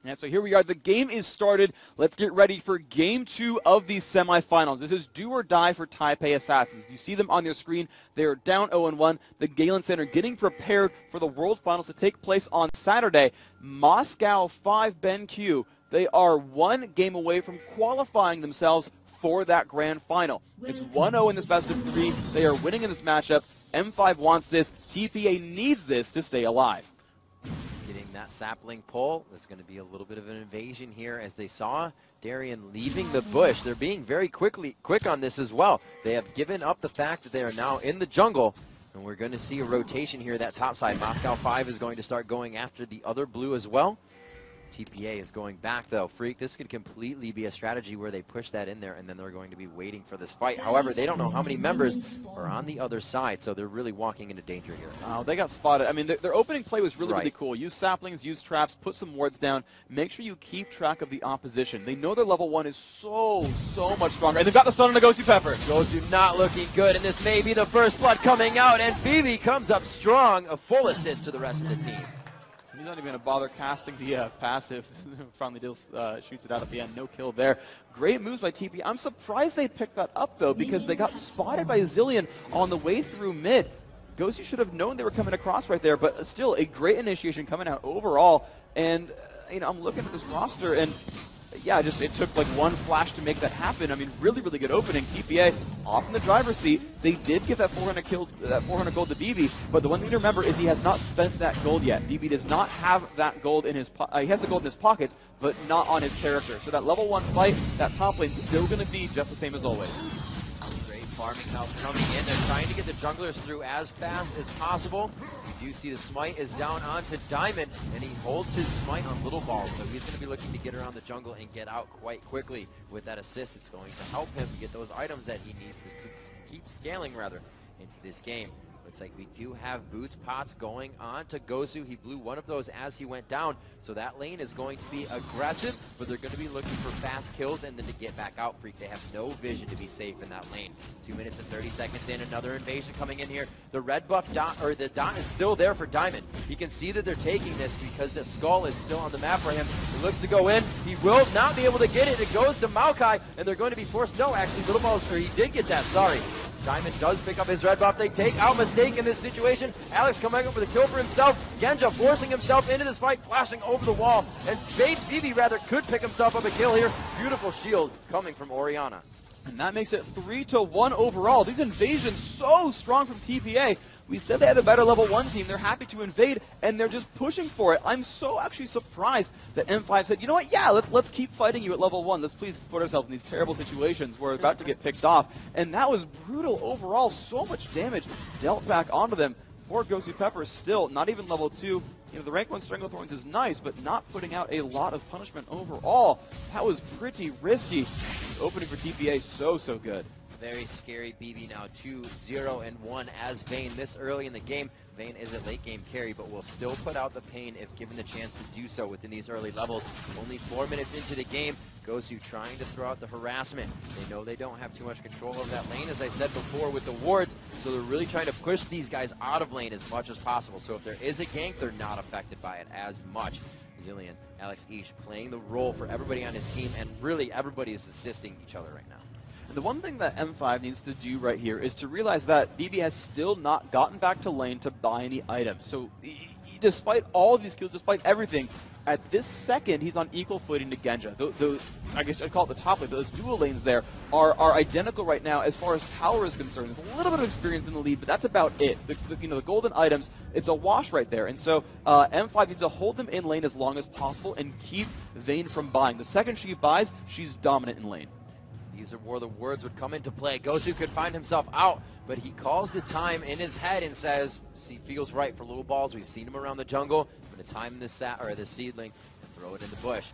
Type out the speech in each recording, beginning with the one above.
And so here we are. The game is started. Let's get ready for Game 2 of these semifinals. This is do or die for Taipei Assassins. You see them on your screen. They are down 0-1. The Galen Center getting prepared for the World Finals to take place on Saturday. Moscow 5 BenQ. They are one game away from qualifying themselves for that grand final. It's 1-0 in this best of 3. They are winning in this matchup. M5 wants this. TPA needs this to stay alive. Getting that sapling pull. There's going to be a little bit of an invasion here as they saw Darien leaving the bush. They're being very quick on this as well. They have given up the fact that they are now in the jungle, and we're going to see a rotation here that top side. Moscow 5 is going to start going after the other blue as well. TPA is going back though. Freak, this could completely be a strategy where they push that in there and then they're going to be waiting for this fight. However, they don't know how many members are on the other side, so they're really walking into danger here. They got spotted. I mean, their opening play was really cool. Use saplings, use traps, put some wards down. Make sure you keep track of the opposition. They know their level 1 is so much stronger. And they've got the stun on the Gosu Pepper. Gosu not looking good, and this may be the first blood coming out, and BB comes up strong. A full assist to the rest of the team. He's not even going to bother casting the passive. Finally deals, shoots it out at the end. No kill there. Great moves by TP. I'm surprised they picked that up, though, because they got spotted by Zillion on the way through mid. Gosu should have known they were coming across right there, but still a great initiation coming out overall. And, I'm looking at this roster, and yeah, it took like one flash to make that happen. I mean, really good opening. TPA off in the driver's seat. They did get that 400 gold to BB, but the one thing to remember is he has not spent that gold yet. BB does not have that gold in his he has the gold in his pockets, but not on his character. So that level 1 fight, that top lane's still going to be just the same as always. Great farming house coming in. They're trying to get the junglers through as fast as possible. You do see the smite is down onto Diamond, and he holds his smite on Little Ball, so he's going to be looking to get around the jungle and get out quite quickly. With that assist, it's going to help him get those items that he needs to keep scaling, into this game. Looks like we do have boots pots going on to Gosu. He blew one of those as he went down, so that lane is going to be aggressive, but they're going to be looking for fast kills and then to get back out. Freak, they have no vision to be safe in that lane. 2 minutes and 30 seconds in, another invasion coming in here. The red buff dot, or the dot, is still there for Diamond. He can see that they're taking this because the skull is still on the map for him. He looks to go in. He will not be able to get it. It goes to Maokai, and they're going to be forced. No, actually, Little Balls, or he did get that, sorry. Diamond does pick up his red buff. They take out Mistake in this situation. Alex coming up with a kill for himself. Genja forcing himself into this fight, flashing over the wall. And BB could pick himself up a kill here. Beautiful shield coming from Oriana. And that makes it 3-1 overall. These invasions so strong from TPA. We said they had a better level 1 team. They're happy to invade, and they're just pushing for it. I'm so actually surprised that M5 said, you know what, yeah, let's keep fighting you at level 1. Let's please put ourselves in these terrible situations. We're about to get picked off. And that was brutal overall. So much damage dealt back onto them. Poor Gosu Pepper still not even level 2. The rank 1 Stranglethorns is nice, but not putting out a lot of punishment overall. That was pretty risky. This opening for TPA so good. Very scary. BB now 2-0-1 as Vayne this early in the game. Vayne is a late game carry, but will still put out the pain if given the chance to do so within these early levels. Only 4 minutes into the game, Gosu trying to throw out the harassment. They know they don't have too much control over that lane, as I said before, with the wards, so they're really trying to push these guys out of lane as much as possible. So if there is a gank, they're not affected by it as much. Zillion, Alex Ish playing the role for everybody on his team, and really everybody is assisting each other right now. The one thing that M5 needs to do right here is to realize that BB has still not gotten back to lane to buy any items. So despite all of these kills, despite everything, at this second, he's on equal footing to Genja. I guess I'd call it the top lane. Those dual lanes there are identical right now as far as power is concerned. There's a little bit of experience in the lead, but that's about it. The golden items, it's a wash right there. And so M5 needs to hold them in lane as long as possible and keep Vayne from buying. The second she buys, she's dominant in lane. These are where the words would come into play. Gosu could find himself out, but he calls the time in his head and says, he feels right for Little Balls. We've seen him around the jungle. I'm going to time this seedling and throw it in the bush.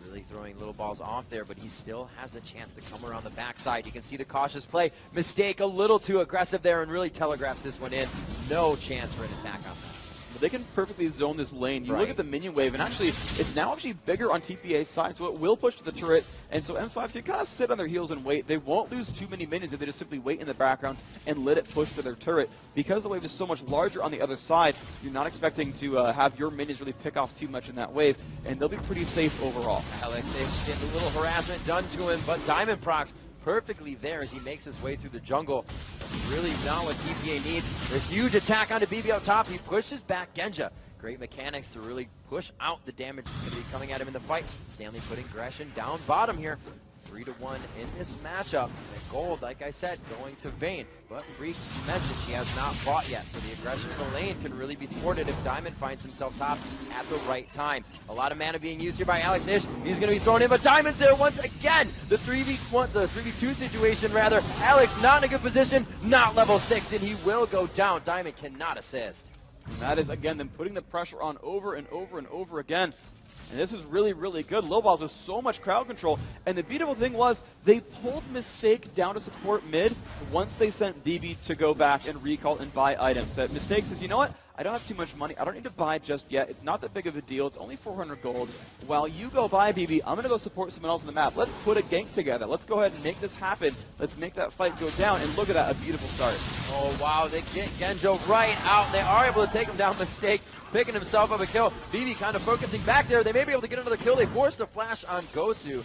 Really throwing Little Balls off there, but he still has a chance to come around the backside. You can see the cautious play. Mistake a little too aggressive there and really telegraphs this one in. No chance for an attack on that. but they can perfectly zone this lane. You look at the minion wave, and actually, it's now actually bigger on TPA's side, so it will push to the turret, and so M5 can kind of sit on their heels and wait. They won't lose too many minions if they just simply wait in the background and let it push to their turret. Because the wave is so much larger on the other side, you're not expecting to have your minions really pick off too much in that wave, and they'll be pretty safe overall. Alex H getting a little harassment done to him, but Diamond procs perfectly there as he makes his way through the jungle. That's really not what TPA needs. A huge attack onto BB out top. He pushes back Genja. Great mechanics to really push out the damage that's going to be coming at him in the fight. Stanley putting aggression down bottom here. 3-1 in this matchup. The gold, like I said, going to Vayne. But Freak mentioned she has not fought yet, so the aggression in the lane can really be thwarted if Diamond finds himself top at the right time. A lot of mana being used here by Alex Ish. He's going to be thrown in, but Diamond's there once again. The 3v2 situation, rather. Alex not in a good position, not level 6, and he will go down. Diamond cannot assist. And that is, again, them putting the pressure on over and over and over again. And this is really, really good. Low balls with so much crowd control. And the beautiful thing was they pulled Mistake down to support mid once they sent BB to go back and recall and buy items. That Mistake says, you know what? I don't have too much money. I don't need to buy just yet. It's not that big of a deal. It's only 400 gold. While you go buy BB, I'm going to go support someone else on the map. Let's put a gank together. Let's go ahead and make this happen. Let's make that fight go down. And look at that, a beautiful start. Oh, wow. They get Genjo right out. They are able to take him down. Mistake picking himself up a kill. BB kind of focusing back there. They may be able to get another kill. They forced a flash on Gosu.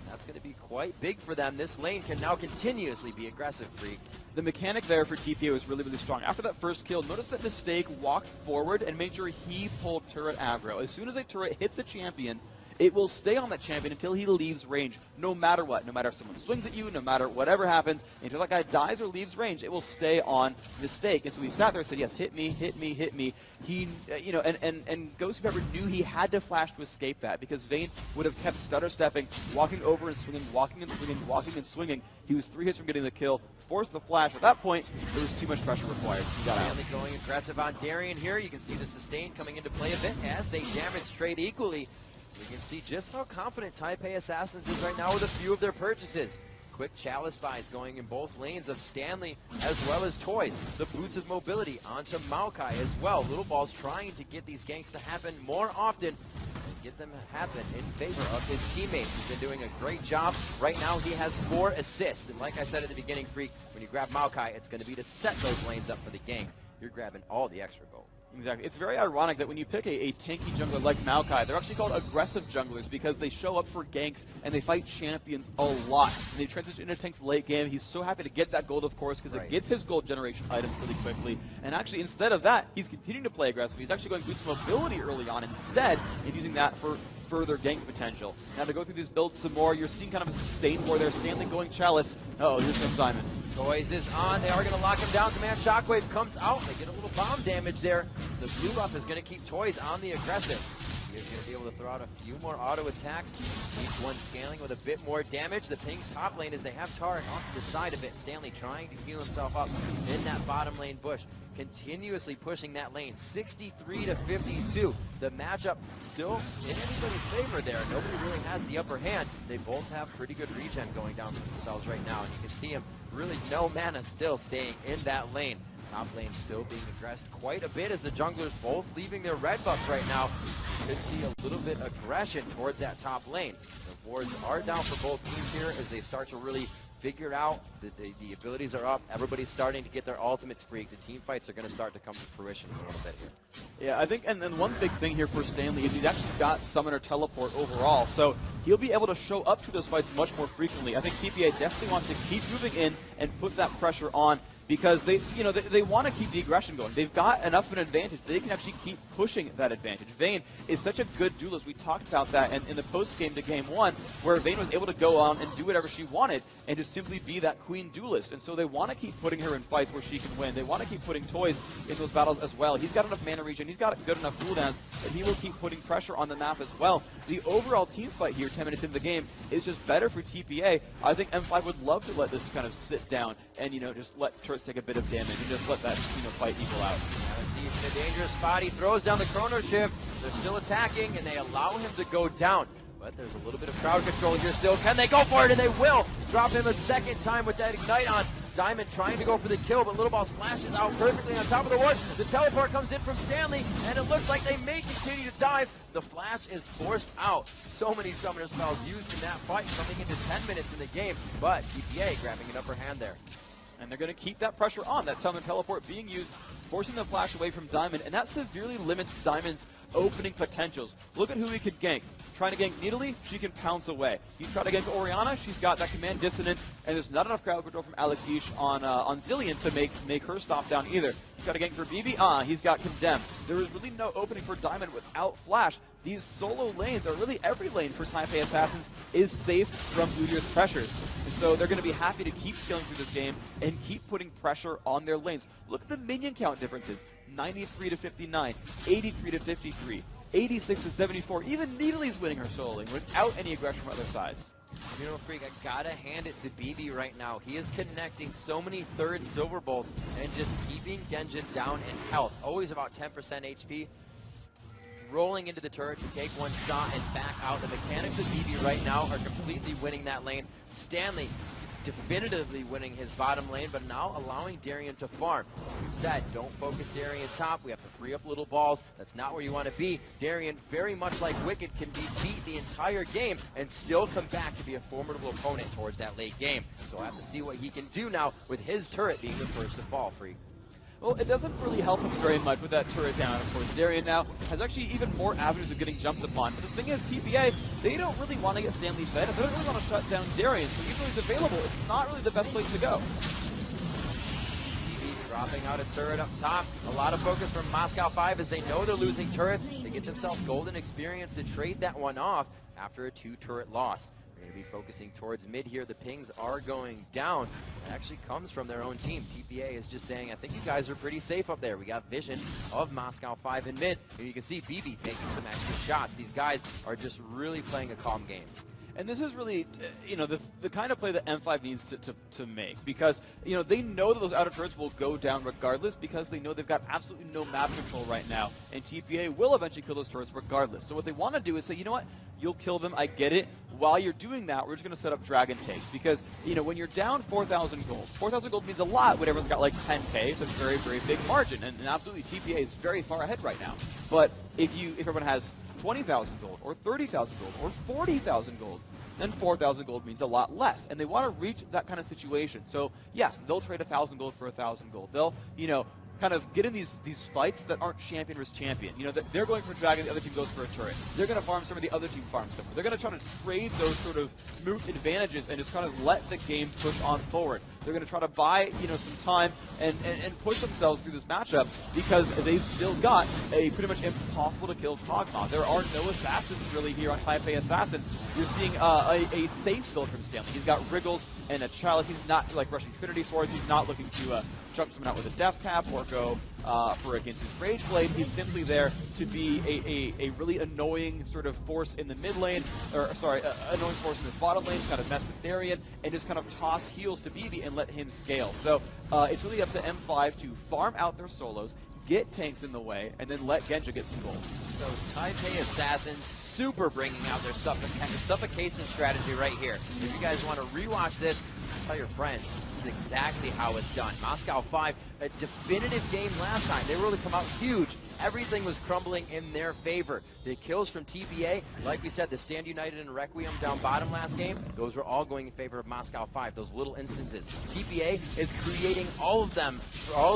That's going to be quite big for them. This lane can now continuously be aggressive, Freak. The mechanic there for TPA was really, really strong. After that first kill, notice that Mistake walked forward and made sure he pulled turret aggro. As soon as a turret hits a champion, it will stay on that champion until he leaves range, no matter what. No matter if someone swings at you, no matter whatever happens, until that guy dies or leaves range, it will stay on Mistake. And so he sat there and said, yes, hit me, hit me, hit me. He, you know, and Ghost Pepper knew he had to flash to escape that because Vayne would have kept stutter stepping, walking over and swinging, walking and swinging, walking and swinging. He was 3 hits from getting the kill, forced the flash. At that point, there was too much pressure required. He got out. Stanley going aggressive on Darien here. You can see the sustain coming into play a bit as they demonstrate equally. We can see just how confident Taipei Assassins is right now with a few of their purchases. Quick chalice buys going in both lanes of Stanley as well as Toys. The boots of mobility onto Maokai as well. Little Ball's trying to get these ganks to happen more often and get them to happen in favor of his teammates. He's been doing a great job. Right now he has 4 assists. And like I said at the beginning, Freak, when you grab Maokai, it's going to be to set those lanes up for the ganks. You're grabbing all the extra gold. Exactly. It's very ironic that when you pick a tanky jungler like Maokai, they're actually called aggressive junglers because they show up for ganks and they fight champions a lot. And they transition into tanks late game. He's so happy to get that gold, of course, because it gets his gold generation items really quickly. And actually, instead of that, he's continuing to play aggressive. He's actually going boost mobility early on instead and using that for further gank potential. Now to go through these builds some more, you're seeing kind of a sustained war there. Stanley going Chalice. Uh-oh, here's no Simon. Toys is on. They are going to lock him down. Command Shockwave comes out. They get a little bomb damage there. The blue buff is going to keep Toys on the aggressive. He's going to be able to throw out a few more auto attacks. Each one scaling with a bit more damage. The Ping's top lane as they have Taric off to the side of it. Stanley trying to heal himself up in that bottom lane bush. Continuously pushing that lane, 63 to 52. The matchup still in anybody's favor there. Nobody really has the upper hand. They both have pretty good regen going down for themselves right now. And you can see him really no mana still staying in that lane. Top lane still being addressed quite a bit as the junglers both leaving their red buffs right now. You could see a little bit aggression towards that top lane. The wards are down for both teams here as they start to really figure out that the abilities are up. Everybody's starting to get their ultimates, Freak. The team fights are going to start to come to fruition in a little bit here. Yeah, I think, and then one big thing here for Stanley is he's actually got Summoner Teleport overall, so he'll be able to show up to those fights much more frequently. I think TPA definitely wants to keep moving in and put that pressure on because they, you know, they want to keep the aggression going. They've got enough of an advantage. They can actually keep pushing that advantage. Vayne is such a good duelist. We talked about that in the post-game to Game 1, where Vayne was able to go on and do whatever she wanted and just simply be that queen duelist. And so they want to keep putting her in fights where she can win. They want to keep putting Toys in those battles as well. He's got enough mana regen. He's got good enough cooldowns that he will keep putting pressure on the map as well. The overall team fight here, 10 minutes into the game, is just better for TPA. I think M5 would love to let this kind of sit down and, you know, just let turrets take a bit of damage and just let that, you know, fight equal out. He's in a dangerous spot. He throws down the chrono shift. They're still attacking, and they allow him to go down. But there's a little bit of crowd control here still. Can they go for it? And they will. Drop him a second time with that Ignite on. Diamond trying to go for the kill, but Little Balls flashes out perfectly on top of the ward. The teleport comes in from Stanley, and it looks like they may continue to dive. The flash is forced out. So many summoner spells used in that fight, coming into 10 minutes in the game, but TPA grabbing an upper hand there. And they're going to keep that pressure on, that Summoner Teleport being used, forcing the flash away from Diamond, and that severely limits Diamond's opening potentials. Look at who he could gank. Trying to gank Nidalee, she can pounce away. If you try to gank Orianna, she's got that command dissonance, and there's not enough crowd control from Alex Ish on Zillion to make her stop down either. He's got a gank for BB, he's got condemned. There is really no opening for Diamond without flash. These solo lanes, or really every lane for TPA Assassins, is safe from Udyr's pressures. And so they're going to be happy to keep scaling through this game and keep putting pressure on their lanes. Look at the minion count differences. 93 to 59, 83 to 53, 86 to 74. Even Nidalee's winning her solo lane without any aggression from other sides. You know, Freak, I gotta hand it to BB right now. He is connecting so many third silver bolts and just keeping Genjin down in health. Always about 10% HP. Rolling into the turret to take one shot and back out. The mechanics of BB right now are completely winning that lane. Stanley definitively winning his bottom lane, but now allowing Darien to farm. Like we said, don't focus Darien top. We have to free up Little Balls. That's not where you want to be. Darien, very much like Wicked, can be beat the entire game and still come back to be a formidable opponent towards that late game. So I have to see what he can do now with his turret being the first to fall, Freak. Well, it doesn't really help him very much with that turret down, of course. Darien now has actually even more avenues of getting jumped upon. But the thing is, TPA, they don't really want to get Stanley fed, and they don't really want to shut down Darien. So even though he's available, it's not really the best place to go. TB dropping out a turret up top. A lot of focus from Moscow 5 as they know they're losing turrets. They get themselves golden experience to trade that one off after a 2-turret loss. Going to be focusing towards mid here. The pings are going down. It actually comes from their own team. TPA is just saying, I think you guys are pretty safe up there. We got vision of Moscow 5 in mid. And you can see BB taking some extra shots. These guys are just really playing a calm game. And this is really, you know, the kind of play that M5 needs to make, because, you know, they know that those outer turrets will go down regardless, because they know they've got absolutely no map control right now, and TPA will eventually kill those turrets regardless. So what they want to do is say, you know what, you'll kill them, I get it. While you're doing that, we're just going to set up dragon takes, because, you know, when you're down 4,000 gold, 4,000 gold means a lot when everyone's got like 10k. It's a very, very big margin, and absolutely TPA is very far ahead right now. But if everyone has 20,000 gold, or 30,000 gold, or 40,000 gold, then 4,000 gold means a lot less. And they want to reach that kind of situation. So, yes, they'll trade 1,000 gold for 1,000 gold. They'll, you know, kind of get in these fights that aren't champion versus champion. You know, they're going for dragon, the other team goes for a turret. They're going to farm somewhere, the other team farms somewhere. They're going to try to trade those sort of moot advantages and just kind of let the game push on forward. They're going to try to buy, you know, some time and push themselves through this matchup, because they've still got a pretty much impossible to kill Kog'Maw. There are no assassins really here on TPA Assassins. You're seeing a safe build from Stanley. He's got Wriggles and a Chalice. He's not like rushing Trinity Swords. He's not looking to chunk someone out with a Death Cap or go for against his Rage Blade. He's simply there to be a really annoying sort of force in the mid lane, or sorry, annoying force in his bottom lane, kind of mess with Darien, and just kind of toss heals to BB and let him scale. So it's really up to M5 to farm out their solos, get tanks in the way, and then let Genja get some gold. So TPA Assassins super bringing out their suffocation strategy right here. If you guys want to rewatch this, tell your friends. This is exactly how it's done. Moscow 5, a definitive game last time. They really come out huge. Everything was crumbling in their favor. The kills from TPA, like we said, the Stand United and Requiem down bottom last game, those were all going in favor of Moscow 5, those little instances. TPA is creating all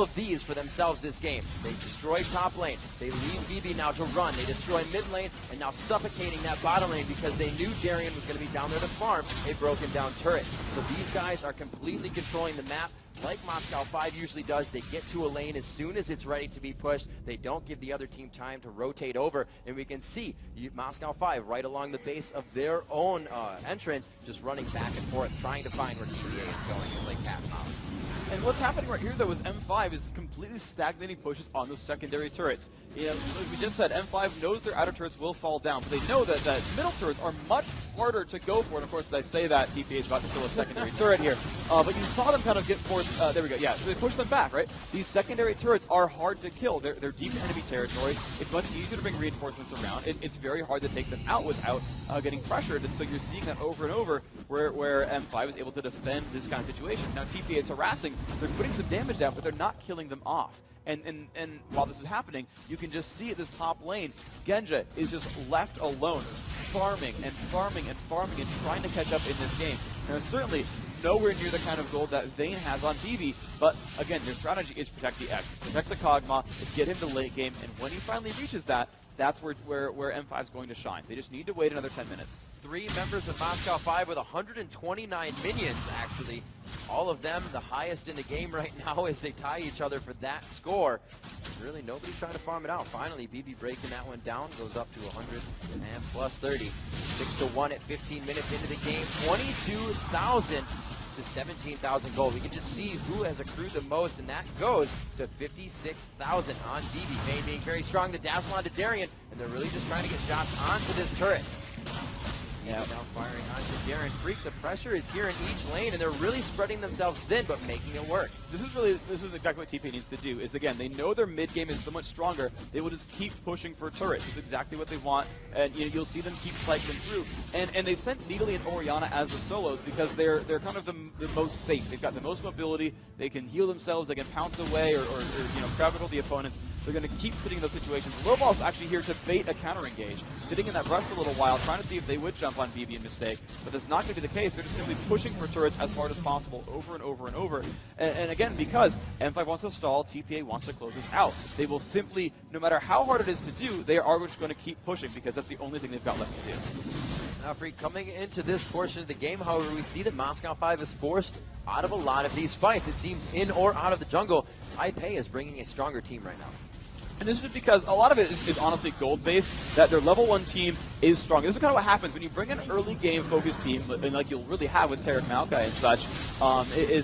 of these for themselves this game. They destroy top lane. They leave BB now to run. They destroy mid lane, and now suffocating that bottom lane because they knew Darien was going to be down there to farm a broken down turret. So these guys are completely controlling the map. Like Moscow 5 usually does, they get to a lane as soon as it's ready to be pushed. They don't give the other team time to rotate over, and we can see Moscow 5 right along the base of their own entrance, just running back and forth, trying to find where TPA is going to play cat and mouse. And what's happening right here, though, is M5 is completely stagnating pushes on those secondary turrets. You know, like we just said, M5 knows their outer turrets will fall down, but they know that middle turrets are much harder to go for. And of course, as I say that, TPA is about to kill a secondary turret here. But you saw them kind of get forced. There we go. Yeah, so they pushed them back, right? These secondary turrets are hard to kill. They're deep in enemy territory. It's much easier to bring reinforcements around. It's very hard to take them out without getting pressured. And so you're seeing that over and over where M5 is able to defend this kind of situation. Now TPA is harassing. They're putting some damage down, but they're not killing them off. And while this is happening, you can just see at this top lane, Genja is just left alone, farming and farming and farming and trying to catch up in this game. Now, certainly nowhere near the kind of gold that Vayne has on BB, but again, their strategy is protect the X, protect the Kog'Maw, get him to late game, and when he finally reaches that, that's where M5 is going to shine. They just need to wait another 10 minutes. 3 members of Moscow 5 with 129 minions, actually. All of them the highest in the game right now as they tie each other for that score. Really, nobody's trying to farm it out. Finally, BB breaking that one down, goes up to 100 and plus 30. 6-1 at 15 minutes into the game. 22,000 to 17,000 gold. We can just see who has accrued the most, and that goes to 56,000 on BB. Vayne being very strong to dazzle onto Darien, and they're really just trying to get shots onto this turret. Yeah, now firing onto Darren. Freak, the pressure is here in each lane, and they're really spreading themselves thin, but making it work. This is exactly what TPA needs to do, is again, they know their mid game is so much stronger, they will just keep pushing for turrets. It's exactly what they want, and you'll see them keep cycling through. And they've sent Needly and Orianna as the solos because they're kind of the most safe. They've got the most mobility, they can heal themselves, they can pounce away or crowd control the opponents. They're going to keep sitting in those situations. Lowball's actually here to bait a counter engage, sitting in that brush for a little while, trying to see if they would jump on BB and mistake, but that's not going to be the case. They're just simply pushing for turrets as hard as possible over and over and over. And again, because M5 wants to stall, TPA wants to close this out. They will simply, no matter how hard it is to do, they are just going to keep pushing because that's the only thing they've got left to do. Now, Freak, coming into this portion of the game, however, we see that Moscow 5 is forced out of a lot of these fights. It seems in or out of the jungle, TPA is bringing a stronger team right now. And this is because a lot of it is honestly gold-based, that their level 1 team is strong. This is kind of what happens when you bring an early game focused team, and like you'll really have with Tarek Maokai and such,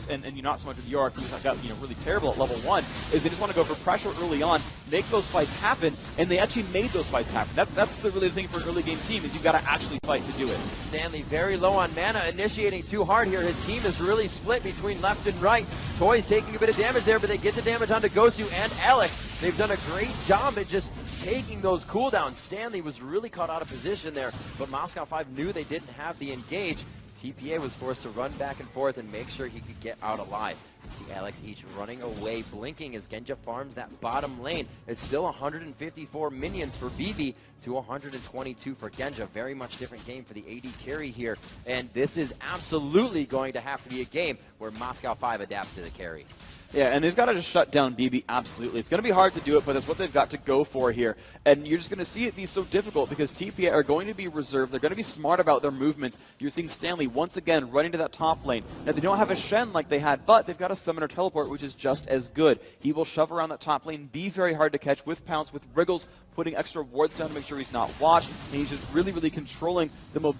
and you're not so much with York, who's got really terrible at level 1, is they just want to go for pressure early on, make those fights happen, and they actually made those fights happen. That's the really thing for an early game team, is you've got to actually fight to do it. Stanley very low on mana, initiating too hard here. His team is really split between left and right. Toys taking a bit of damage there, but they get the damage onto Gosu and Alex. They've done a great job at just taking those cooldowns. Stanley was really caught out of position there, but Moscow 5 knew they didn't have the engage. TPA was forced to run back and forth and make sure he could get out alive. See Alex each running away, blinking as Genja farms that bottom lane. It's still 154 minions for BB to 122 for Genja. Very much different game for the AD carry here. And this is absolutely going to have to be a game where Moscow 5 adapts to the carry. Yeah, and they've got to just shut down BB, absolutely. It's going to be hard to do it, but that's what they've got to go for here. And you're just going to see it be so difficult because TPA are going to be reserved. They're going to be smart about their movements. You're seeing Stanley once again running to that top lane. Now, they don't have a Shen like they had, but they've got a Summoner Teleport, which is just as good. He will shove around that top lane, be very hard to catch with Pounce, with Wriggles, putting extra wards down to make sure he's not watched, and he's just really, really controlling the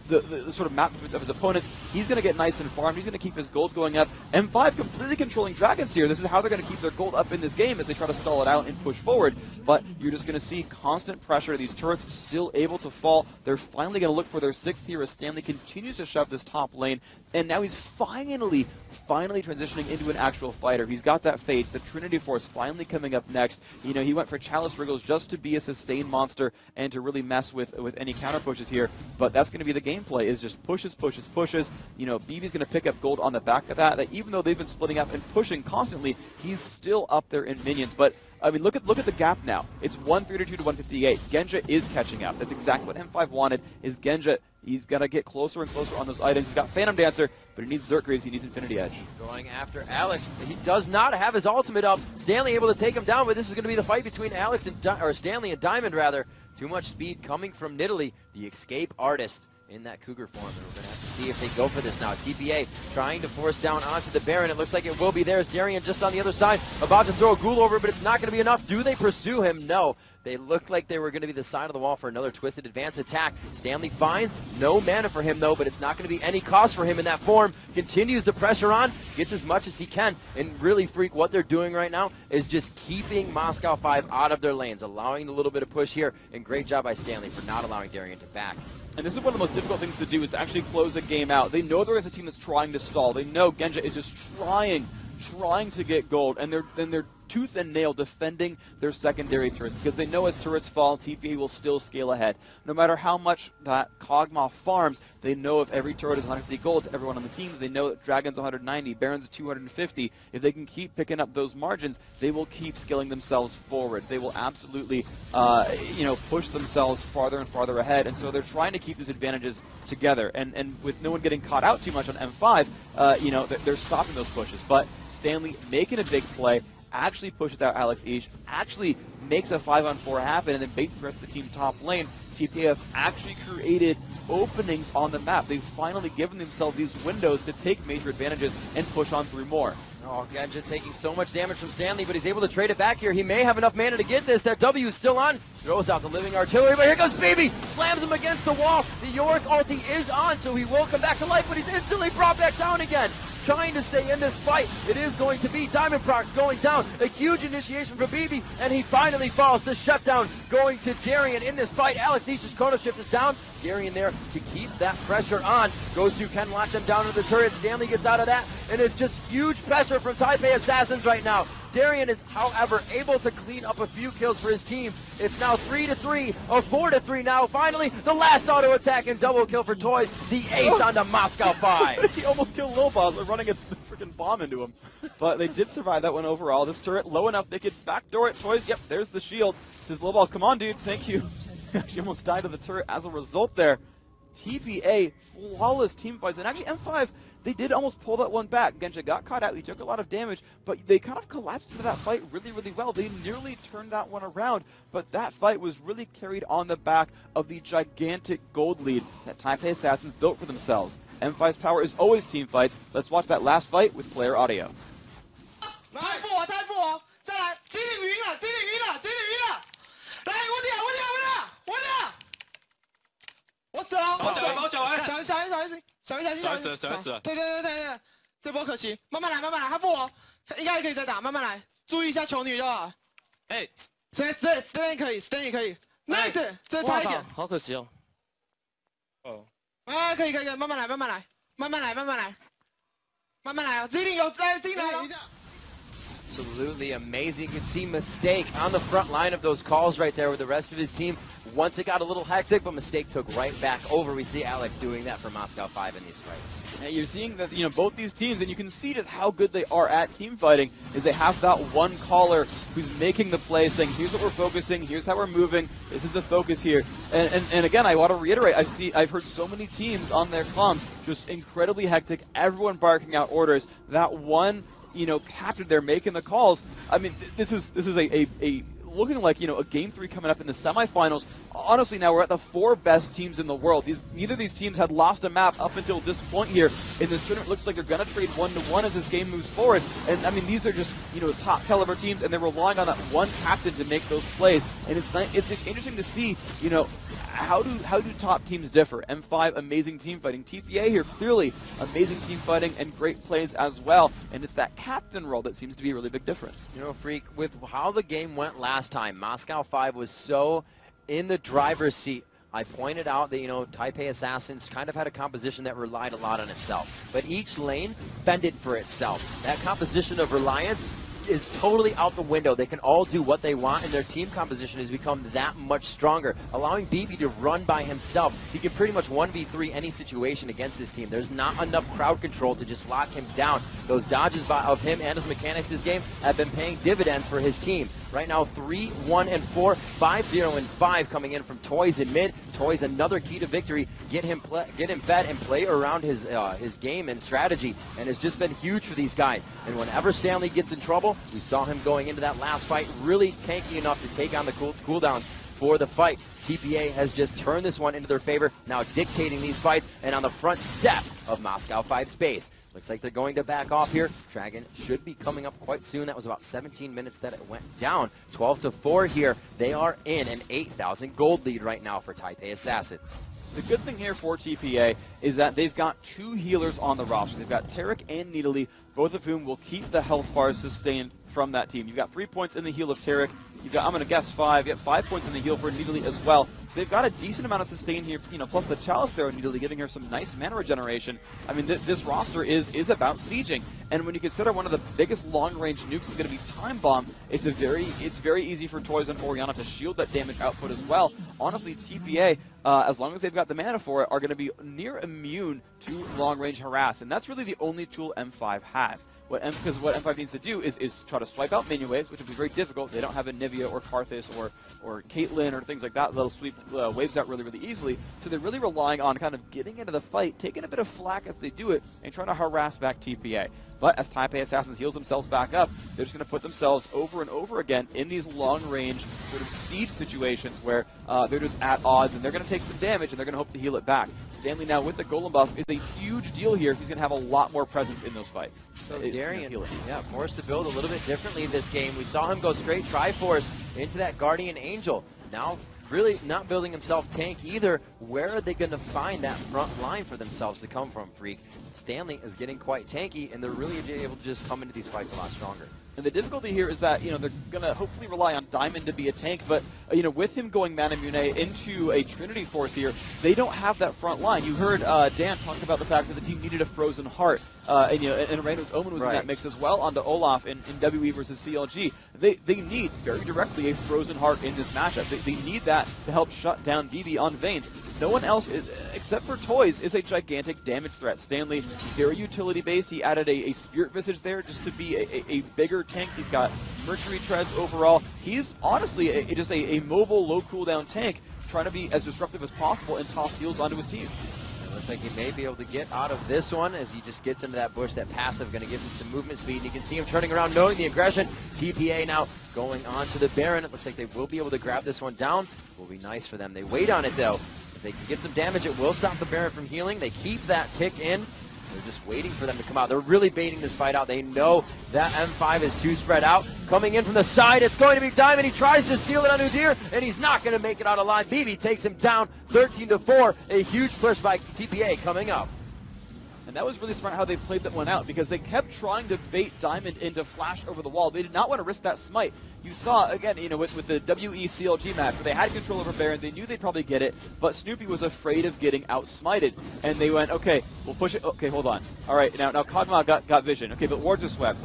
sort of map movements of his opponents. He's going to get nice and farmed. He's going to keep his gold going up. M5 completely controlling Dragons here. This is how they're going to keep their gold up in this game as they try to stall it out and push forward. But you're just going to see constant pressure. These turrets still able to fall. They're finally going to look for their 6th here as Stanley continues to shove this top lane. And now he's finally transitioning into an actual fighter. He's got that Phage, the Trinity Force finally coming up next. You know, he went for Chalice Wriggles just to be a sustained monster and to really mess with any counter pushes here. But that's going to be the gameplay, is just pushes. You know, BB's going to pick up gold on the back of that even though they've been splitting up and pushing constantly, he's still up there in minions. But I mean, look at the gap now. It's 132 to 158. Genja is catching up. That's exactly what M5 wanted, is Genja. He's got to get closer and closer on those items. He's got Phantom Dancer, but he needs Zerkgraves, he needs Infinity Edge. Going after Alex. He does not have his ultimate up. Stanley able to take him down, but this is going to be the fight between Alex and Stanley and Diamond, rather. Too much speed coming from Nidalee, the escape artist in that Cougar form. And we're going to have to see if they go for this now. TPA trying to force down onto the Baron. It looks like it will be. There's Darien just on the other side, about to throw a ghoul over, but it's not going to be enough. Do they pursue him? No. They looked like they were going to be the side of the wall for another twisted advance attack. Stanley finds no mana for him, though, but it's not going to be any cost for him in that form. Continues the pressure on, gets as much as he can, and really, Freak, what they're doing right now is just keeping Moscow 5 out of their lanes, allowing a little bit of push here, and great job by Stanley for not allowing Darien to back. And this is one of the most difficult things to do, is to actually close a game out. They know there is a team that's trying to stall. They know Genja is just trying to get gold, and they're tooth and nail defending their secondary turrets, because they know as turrets fall, TPA will still scale ahead. No matter how much that Kog'Maw farms, they know if every turret is 150 gold to everyone on the team, they know that Dragon's 190, Baron's 250. If they can keep picking up those margins, they will keep scaling themselves forward. They will absolutely, push themselves farther and farther ahead, and so they're trying to keep these advantages together. And with no one getting caught out too much on M5, they're stopping those pushes. But Stanley making a big play, actually pushes out Alex Ish, actually makes a 5-on-4 happen, and then baits the rest of the team top lane. TPA have actually created openings on the map. They've finally given themselves these windows to take major advantages and push on 3 more. Oh, Genja taking so much damage from Stanley, but he's able to trade it back here. He may have enough mana to get this. That W is still on. Throws out the living artillery, but here goes Baby. Slams him against the wall. The Yorick ulti is on, so he will come back to life, but he's instantly brought back down again. Trying to stay in this fight. It is going to be Diamond Procs going down. A huge initiation for BB, and he finally falls. The shutdown going to Darian in this fight. Alex Ish's chrono shift is down. Darian there to keep that pressure on. Gosu can lock them down to the turret. Stanley gets out of that, and it's just huge pressure from TPA Assassins right now. Darian is, however, able to clean up a few kills for his team. It's now 3-3, or 4-3 now. Finally, the last auto attack and double kill for Toys. The ace onto Moscow 5. He almost killed Lil Boss by running a freaking bomb into him. But they did survive that one overall. This turret low enough they could backdoor it. Toys, yep, there's the shield. Says Lil Boss, come on, dude, thank you. She almost died to the turret as a result there. TPA, flawless team fights. And actually, M5, they did almost pull that one back. Genja got caught out. He took a lot of damage, but they kind of collapsed into that fight really, really well. They nearly turned that one around, but that fight was really carried on the back of the gigantic gold lead that TPA Assassins built for themselves. M5's power is always team fights. Let's watch that last fight with player audio. Absolutely amazing. You can see Mistake on the front line of those calls right there with the rest of his team. Once it got a little hectic, but Mistake took right back over. We see Alex doing that for Moscow 5 in these fights. Yeah, you're seeing that, both these teams, and you can see just how good they are at team fighting, is they have that one caller who's making the play, saying, here's what we're focusing, here's how we're moving, this is the focus here. And again, I want to reiterate, I've heard so many teams on their comms just incredibly hectic, everyone barking out orders. That one captain there making the calls. I mean, this is a looking like a game 3 coming up in the semifinals. Honestly, now we're at the 4 best teams in the world. Neither of these teams had lost a map up until this point here in this tournament. It looks like they're going to trade 1-1 as this game moves forward. And I mean, these are just top caliber teams, and they're relying on that one captain to make those plays. And it's just interesting to see how do top teams differ. M5, amazing team fighting. TPA here, clearly amazing team fighting and great plays as well. And it's that captain role that seems to be a really big difference. Freak, with how the game went last time, Moscow 5 was so in the driver's seat. I pointed out that, TPA Assassins kind of had a composition that relied a lot on itself. But each lane fended for itself. That composition of reliance is totally out the window. They can all do what they want, and their team composition has become that much stronger, allowing BB to run by himself. He can pretty much 1v3 any situation against this team. There's not enough crowd control to just lock him down. Those dodges of him and his mechanics this game have been paying dividends for his team. Right now, 3-1-4, 5-0-5 coming in from Toys in mid. Toys, another key to victory. Get him fed and play around his game and strategy, and has just been huge for these guys. And whenever Stanley gets in trouble, we saw him going into that last fight, really tanky enough to take on the cooldowns for the fight. TPA has just turned this one into their favor, now dictating these fights and on the front step of Moscow 5 space. Looks like they're going to back off here. Dragon should be coming up quite soon. That was about 17 minutes that it went down. 12-4 here. They are in an 8,000 gold lead right now for TPA Assassins. The good thing here for TPA is that they've got 2 healers on the roster. They've got Tarek and Nidalee, both of whom will keep the health bars sustained from that team. You've got 3 points in the heal of Tarek, You've got, I'm going to guess 5. You got 5 points in the heal for Nidalee as well. So they've got a decent amount of sustain here, plus the Chalice there on Nidalee, giving her some nice mana regeneration. I mean, this roster is about sieging. And when you consider one of the biggest long-range nukes is going to be Time Bomb, it's very easy for Toys and Orianna to shield that damage output as well. Honestly, TPA, as long as they've got the mana for it, are going to be near immune to long-range harass. And that's really the only tool M5 has. Because what M5 needs to do is try to swipe out minion waves, which will be very difficult. They don't have a Nivea or Karthus or Caitlyn or things like that that'll sweep waves out really, really easily. So they're really relying on kind of getting into the fight, taking a bit of flack as they do it, and trying to harass back TPA. But as TPA Assassins heals themselves back up, they're just going to put themselves over and over again in these long-range sort of siege situations where they're just at odds, and they're going to take some damage, and they're going to hope to heal it back. Stanley now with the Golem buff is a huge deal here. He's going to have a lot more presence in those fights. So Darian, forced to build a little bit differently this game. We saw him go straight Triforce into that Guardian Angel. Now really not building himself tank either. Where are they going to find that front line for themselves to come from, Freak? Stanley is getting quite tanky, and they're really able to just come into these fights a lot stronger. And the difficulty here is that, they're going to hopefully rely on Diamond to be a tank, but, with him going Manamune into a Trinity Force here, they don't have that front line. You heard Dan talk about the fact that the team needed a Frozen Heart, and Randall's Omen was in that mix as well onto Olaf in WE versus CLG. They need, very directly, a Frozen Heart in this matchup. They need that to help shut down BB on Vayne. No one else, except for Toys, is a gigantic damage threat. Stanley, very utility-based. He added a Spirit Visage there just to be a bigger tank. He's got Mercury Treads overall. He's honestly just a mobile, low cooldown tank, trying to be as disruptive as possible and toss heals onto his team. It looks like he may be able to get out of this one as he just gets into that bush. That passive going to give him some movement speed. And you can see him turning around, knowing the aggression. TPA now going on to the Baron. It looks like they will be able to grab this one down. Will be nice for them. They wait on it, though. If they can get some damage, it will stop the Baron from healing. They keep that tick in. They're just waiting for them to come out. They're really baiting this fight out. They know that M5 is too spread out. Coming in from the side, it's going to be Diamond. He tries to steal it on Udyr, and he's not going to make it out alive. BB takes him down 13-4. A huge push by TPA coming up. And that was really smart how they played that one out, because they kept trying to bait Diamond into flash over the wall. They did not want to risk that smite. You saw, again, with the WE-CLG match, where they had control over Baron, they knew they'd probably get it, but Snoopy was afraid of getting out-smited. And they went, okay, we'll push it. Okay, hold on. All right, now Kog'Maw got vision. Okay, but wards are swept.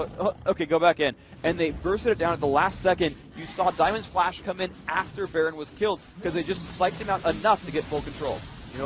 Okay, go back in. And they bursted it down at the last second. You saw Diamond's flash come in after Baron was killed, because they just psyched him out enough to get full control.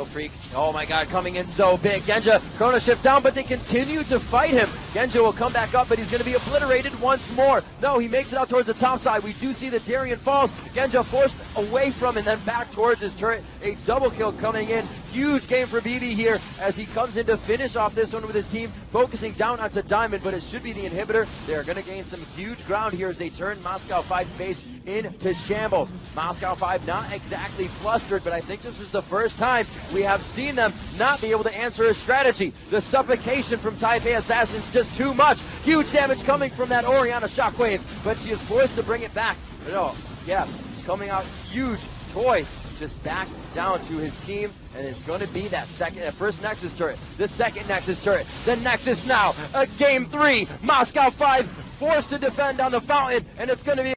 Freak, oh my god, coming in so big. Genja, Chrono Shift down, but they continue to fight him. Genja will come back up, but he's going to be obliterated once more. No, he makes it out towards the top side. We do see that Darian falls. Genja forced away from and then back towards his turret. A double kill coming in. Huge game for BB here as he comes in to finish off this one with his team, focusing down onto Diamond, but it should be the inhibitor. They're going to gain some huge ground here as they turn Moscow 5's base into shambles. Moscow 5 not exactly flustered, but I think this is the first time we have seen them not be able to answer a strategy. The suffocation from TPA Assassins just too much. Huge damage coming from that Orianna Shockwave, but she is forced to bring it back. Oh, yes, coming out huge. Toys just back down to his team, and it's going to be that first Nexus turret, the second Nexus turret, the Nexus now, a game 3, Moscow 5 forced to defend on the fountain, and it's going to be